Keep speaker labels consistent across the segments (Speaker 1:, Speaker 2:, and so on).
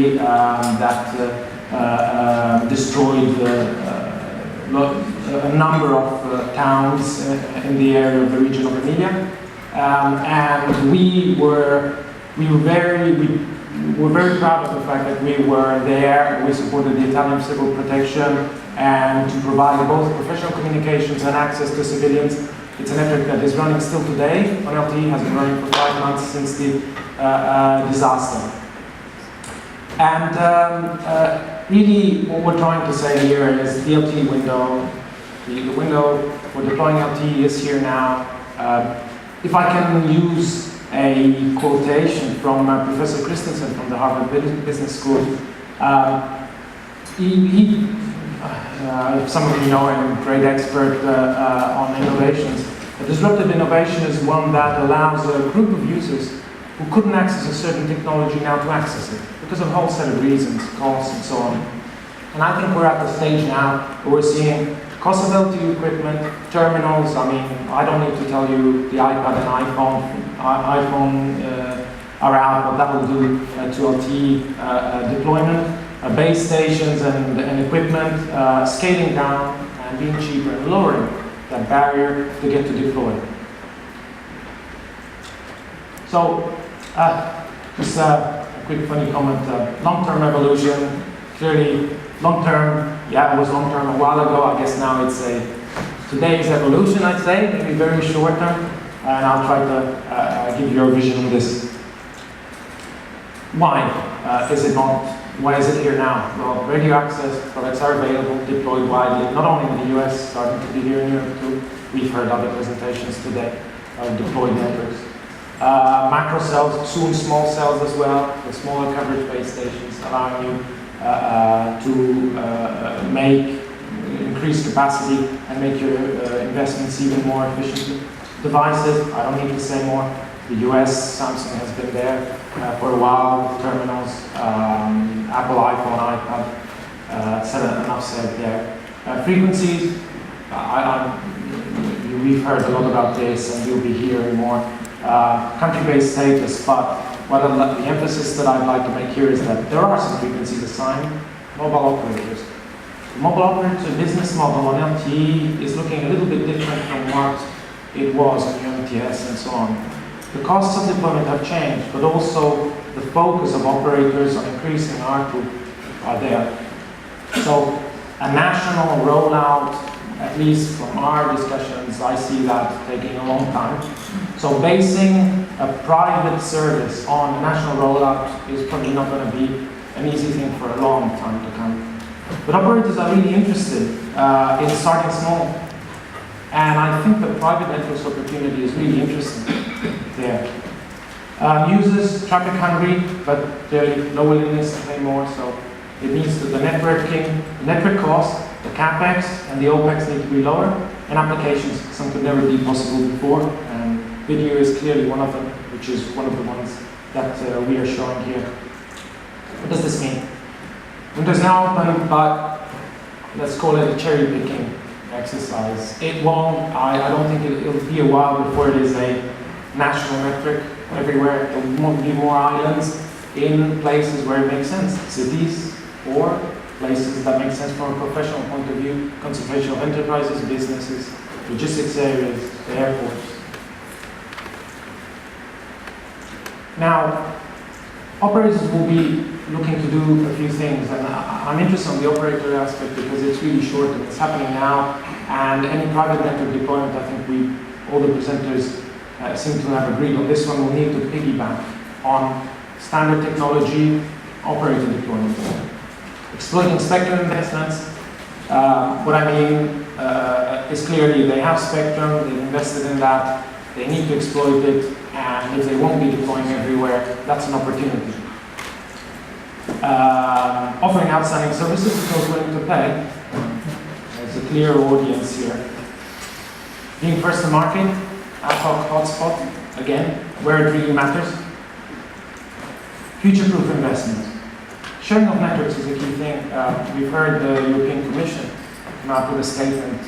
Speaker 1: clearly that destroyed a number of towns in the area of the region of Emilia, and we were very proud of the fact that we were there. We supported the Italian Civil Protection and to provide both professional communications and access to civilians. It's a network that is running still today on LTE, has been running for 5 months since the disaster. And really what we're trying to say here is the LTE window, the window for deploying LTE is here now. If I can use a quotation from Professor Christensen from the Harvard Business School, some of you know him, great expert on innovations. A disruptive innovation is one that allows a group of users who couldn't access a certain technology now to access it, because of a whole set of reasons, costs and so on. And I think we're at the stage now where we're seeing cost of LTE equipment, terminals. I mean, I don't need to tell you the iPad and iPhone are out, what that will do to LTE deployment. Base stations and equipment scaling down and being cheaper and lowering that barrier to get to deploy. So, just a quick funny comment, long-term evolution, clearly long-term, yeah, it was long-term a while ago, I guess now it's today's evolution, I'd say, maybe very short-term, and I'll try to give you a vision on this. Why is it here now? Well, radio access products are available, deployed widely, not only in the US, starting to be here in Europe too. We've heard other presentations today of deployed networks. Macro cells, soon small cells as well, with smaller coverage base stations, allowing you to increase capacity and make your investments even more efficient. Devices, I don't need to say more. The US, Samsung has been there for a while, terminals, Apple, iPhone, iPad, enough said there. Frequencies, we've heard a lot about this and you'll be hearing more. Country-based status, but the emphasis that I'd like to make here is that there are some frequencies assigned mobile operators. The mobile operator business model on LTE is looking a little bit different from what it was on UMTS and so on. The costs of deployment have changed, but also the focus of operators on increasing ARPU are there. So a national rollout, at least from our discussions, I see that taking a long time. So basing a private service on a national rollout is probably not going to be an easy thing for a long time to come. But operators are really interested in starting small. And I think the private networks opportunity is really interesting there. Users, traffic hungry, but clearly no willingness to pay more, so it means that the network cost, the CapEx and the OpEx need to be lower, and applications, some could never be possible before, and video is clearly one of them, which is one of the ones that we are showing here. What does this mean? Windows now open, but let's call it a cherry picking exercise. It won't, I don't think it'll be a while before it is a national metric everywhere. There won't be more islands in places where it makes sense, cities or places that make sense from a professional point of view, concentration of enterprises, businesses, logistics areas, the airports. Now, operators will be looking to do a few things, and I'm interested in the operator aspect because it's really short and it's happening now, and any private network deployment, I think all the presenters seem to have agreed on this one, will need to piggyback on standard technology operator deployment. Exploiting spectrum investments, what I mean is clearly they have spectrum, they've invested in that, they need to exploit it, and if they won't be deploying everywhere, that's an opportunity. Offering outstanding services with those willing to pay. There's a clear audience here. Being first to market, ad hoc hotspot, again, where it really matters. Future-proof investment. Sharing of networks is a key thing. We've heard the European Commission come out with a statement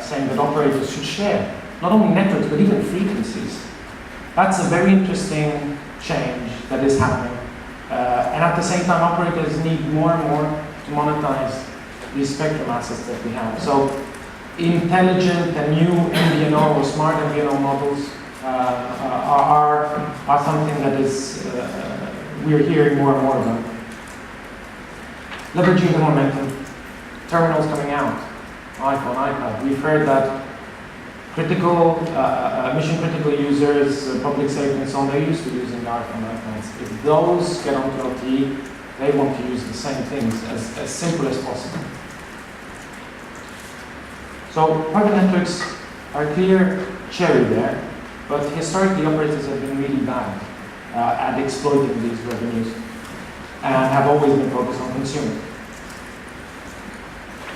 Speaker 1: saying that operators should share not only networks but even frequencies. That's a very interesting change that is happening. And at the same time, operators need more and more to monetize these spectrum assets that we have. So intelligent and new MVNO or smart MVNO models are something that is we're hearing more and more about. Leveraging the momentum, terminals coming out, iPhone, iPad. We've heard that critical, mission-critical users, public safety and so on, they're used to using the iPhone, iPads. If those get onto LTE, they want to use the same things as simple as possible. So private networks are a clear cherry there, but historically operators have been really bad at exploiting these revenues and have always been focused on consumer.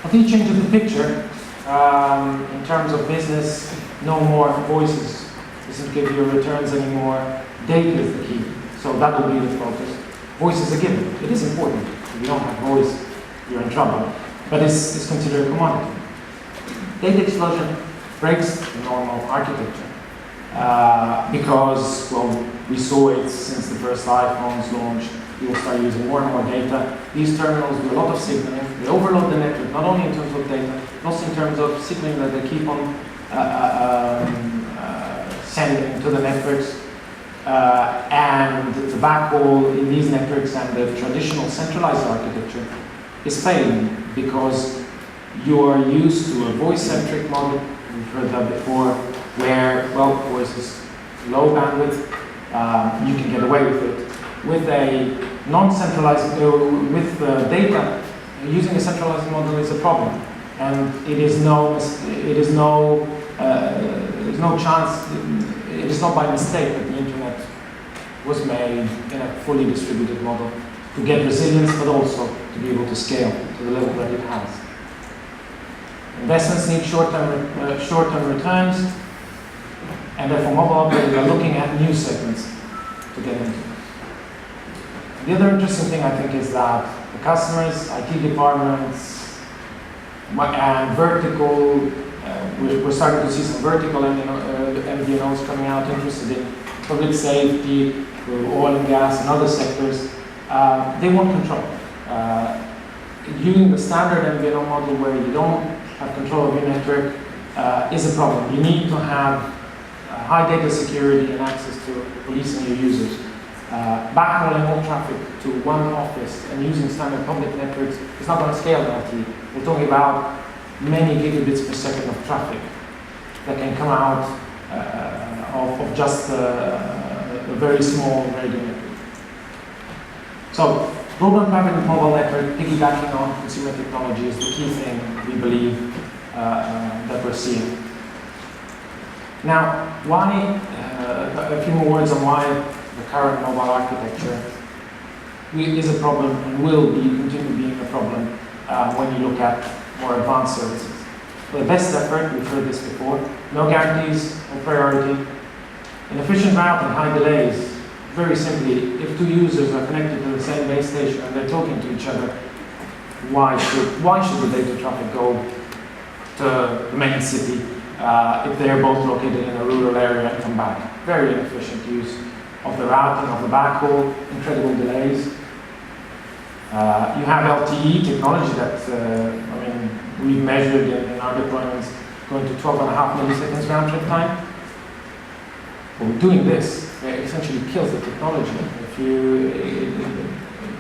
Speaker 1: I think changes the picture in terms of business. No more voices doesn't give you returns anymore. Data is the key, so that will be the focus. Voice is a given. It is important. If you don't have voice, you're in trouble. But it's considered a commodity. Data explosion breaks the normal architecture because, well, we saw it since the first iPhones launched. People start using more and more data. These terminals do a lot of signaling. They overload the network, not only in terms of data, but also in terms of signaling that they keep on sending to the networks. And the backhaul in these networks and the traditional centralized architecture is failing because you are used to a voice-centric model. We've heard that before, where, well, voice is low bandwidth, you can get away with it. With a non-centralized, with data, using a centralized model is a problem, and there's no chance. It is not by mistake that the internet was made in a fully distributed model to get resilience, but also to be able to scale to the level that it has. Investments need short-term returns, and therefore mobile operators are looking at new segments to get into. The other interesting thing I think is that the customers, IT departments, and vertical, we're starting to see some vertical MVNOs coming out interested in public safety, oil and gas, and other sectors. They want control. Using the standard MVNO model where you don't have control of your network is a problem. You need to have high data security and access to policing your users. Backhauling all traffic to one office and using standard public networks is not going to scale LTE. We're talking about many gigabits per second of traffic that can come out of just a very small radio network. So, broadband private mobile network piggybacking on consumer technology is the key thing we believe that we're seeing. Now, why? A few more words on why the current mobile architecture is a problem and will continue being a problem when you look at more advanced services. For the best effort, we've heard this before, no guarantees, no priority, an efficient route and high delays. Very simply, if two users are connected to the same base station and they're talking to each other, why should the data traffic go to the main city if they're both located in a rural area and come back? Very inefficient use of the routing, of the backhaul, incredible delays. You have LTE technology that, we've measured in our deployments going to 12.5 milliseconds round trip time. But doing this, it essentially kills the technology.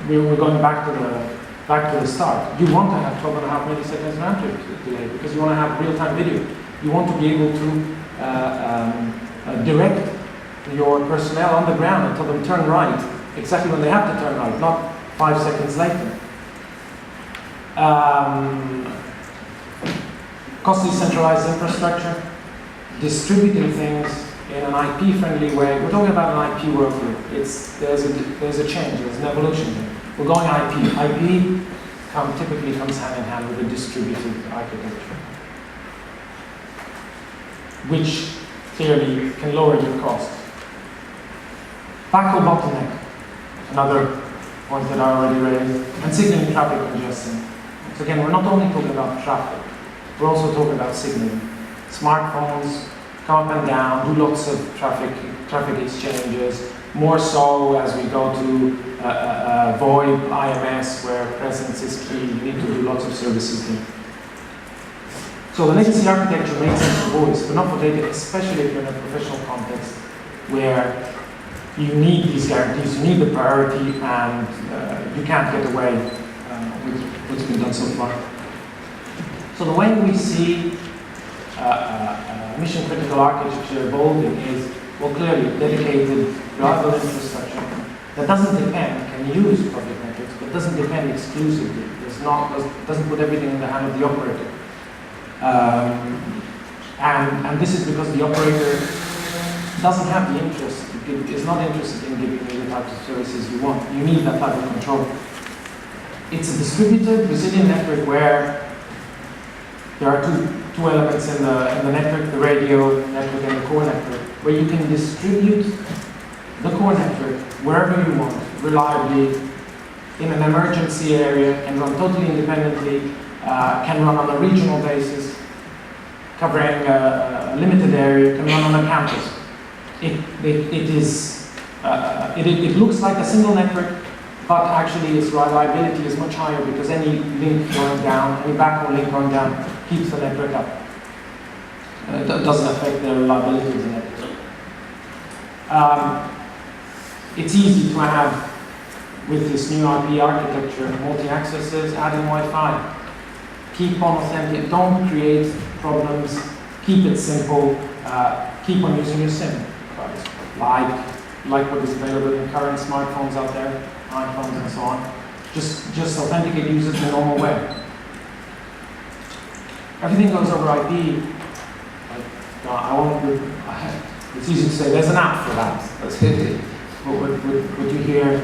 Speaker 1: We're going back to the start. You want to have 12.5 milliseconds round trip delay because you want to have real-time video. You want to be able to direct your personnel on the ground and tell them turn right exactly when they have to turn right, not 5 seconds later. Costly centralized infrastructure, distributing things in an IP-friendly way. We're talking about an IP workload. There's a change, there's an evolution here. We're going IP. IP typically comes hand in hand with a distributed architecture, which clearly can lower your cost. Backhaul bottleneck, another point that I already raised, and signaling traffic congestion. So again, we're not only talking about traffic, we're also talking about signaling. Smartphones come up and down, do lots of traffic exchanges, more so as we go to VoIP, IMS, where presence is key. You need to do lots of services here. So the legacy architecture makes sense for voice, but not for data, especially if you're in a professional context where you need these guarantees, you need the priority, and you can't get away with what's been done so far. So the way we see mission critical architecture evolving is, well, clearly dedicated, reliable infrastructure that doesn't depend, can use public networks, but doesn't depend exclusively. Doesn't put everything in the hand of the operator. And this is because the operator doesn't have the interest, is not interested in giving you the types of services you want. You need that type of control. It's a distributed, resilient network where there are two elements in the network, the radio network and the core network, where you can distribute the core network wherever you want, reliably, in an emergency area, can run totally independently, can run on a regional basis, covering a limited area, can run on a campus. It looks like a single network, but actually its reliability is much higher because any link going down, any backbone link going down, keeps the network up. It doesn't affect the reliability of the network. It's easy to have, with this new IP architecture, multi-accesses, add in Wi-Fi. Keep on authentic, don't create problems, keep it simple, keep on using your SIM cards, like what is available in current smartphones out there, iPhones and so on. Just authenticate users the normal way. Everything goes over IP. It's easy to say, there's an app for that. That's it. What you hear